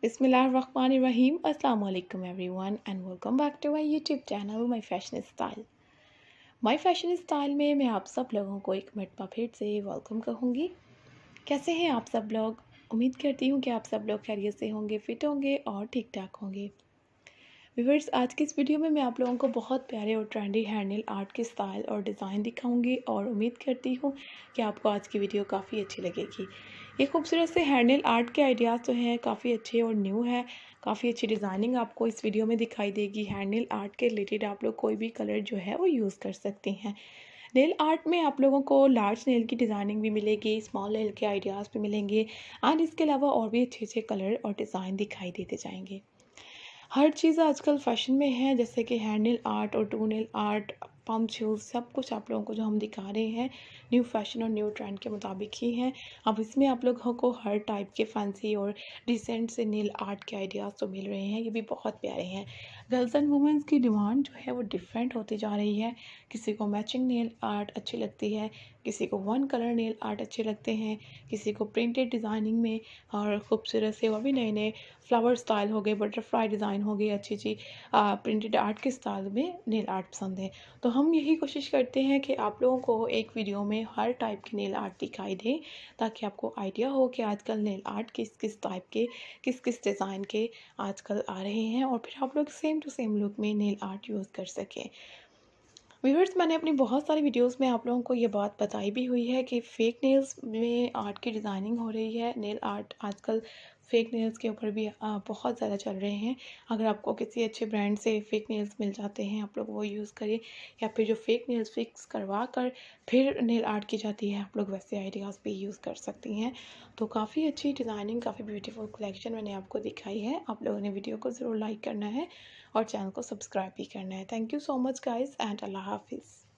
बिस्मिल्लाहिर्रहमानिर्रहीम अस्सलाम वालेकुम everyone and welcome back to my YouTube channel my fashion style में मैं आप सब लोगों को एक मरतबा फिर से वेलकम कहूँगी। कैसे हैं आप सब लोग? उम्मीद करती हूँ कि आप सब लोग खैरियत से होंगे, फिट होंगे और ठीक ठाक होंगे। व्यूअर्स, आज की इस वीडियो में मैं आप लोगों को बहुत प्यारे और ट्रेंडी हैंडल आर्ट के स्टाइल और डिज़ाइन दिखाऊंगी और उम्मीद करती हूँ कि आपको आज की वीडियो काफ़ी अच्छी लगेगी। ये खूबसूरत से हैंडल आर्ट के आइडियाज़ जो हैं काफ़ी अच्छे और न्यू है। काफ़ी अच्छी डिज़ाइनिंग आपको इस वीडियो में दिखाई देगी। हैंडल आर्ट के रिलेटेड आप लोग कोई भी कलर जो है वो यूज़ कर सकते हैं। नेल आर्ट में आप लोगों को लार्ज नेल की डिज़ाइनिंग भी मिलेगी, स्मॉल नेल के आइडियाज़ भी मिलेंगे एंड इसके अलावा और भी अच्छे अच्छे कलर और डिज़ाइन दिखाई देते जाएंगे। हर चीज़ आजकल फैशन में है, जैसे कि हैंडल आर्ट और toenail art, pump shoes, सब कुछ आप लोगों को जो हम दिखा रहे हैं न्यू फैशन और न्यू ट्रेंड के मुताबिक ही हैं। अब इसमें आप लोगों को हर टाइप के फैंसी और डिसेंट से नेल आर्ट के आइडियाज़ तो मिल रहे हैं, ये भी बहुत प्यारे हैं। गर्ल्स एंड वुमेंस की डिमांड जो है वो डिफरेंट होती जा रही है। किसी को मैचिंग नेल आर्ट अच्छी लगती है, किसी को वन कलर नेल आर्ट अच्छे लगते हैं, किसी को प्रिंटेड डिज़ाइनिंग में और खूबसूरत से और भी नए नए फ्लावर स्टाइल हो गए, बटरफ्लाई डिज़ाइन हो गई, अच्छी अच्छी प्रिंटेड आर्ट के स्टाइल में नेल आर्ट पसंद है। तो हम यही कोशिश करते हैं कि आप लोगों को एक वीडियो में हर टाइप की नेल आर्ट दिखाई दे, ताकि आपको आइडिया हो कि आजकल नेल आर्ट किस किस टाइप के, किस किस डिज़ाइन के आजकल आ रहे हैं और फिर आप लोग सेम टू सेम लुक में नेल आर्ट यूज़ कर सकें। व्यूअर्स, मैंने अपनी बहुत सारी वीडियोस में आप लोगों को ये बात बताई भी हुई है कि फ़ेक नेल्स में आर्ट की डिज़ाइनिंग हो रही है। नेल आर्ट आजकल फ़ेक नेल्स के ऊपर भी बहुत ज़्यादा चल रहे हैं। अगर आपको किसी अच्छे ब्रांड से फ़ेक नेल्स मिल जाते हैं, आप लोग वो यूज़ करें, या फिर जो फ़ेक नेल्स फिक्स करवा कर फिर नेल आर्ट की जाती है, आप लोग वैसे आइडियाज़ भी यूज़ कर सकती हैं। तो काफ़ी अच्छी डिज़ाइनिंग, काफ़ी ब्यूटीफुल कलेक्शन मैंने आपको दिखाई है। आप लोगों ने वीडियो को ज़रूर लाइक करना है और चैनल को सब्सक्राइब भी करना है। Thank you so much guys and अल्लाह हाफिज़।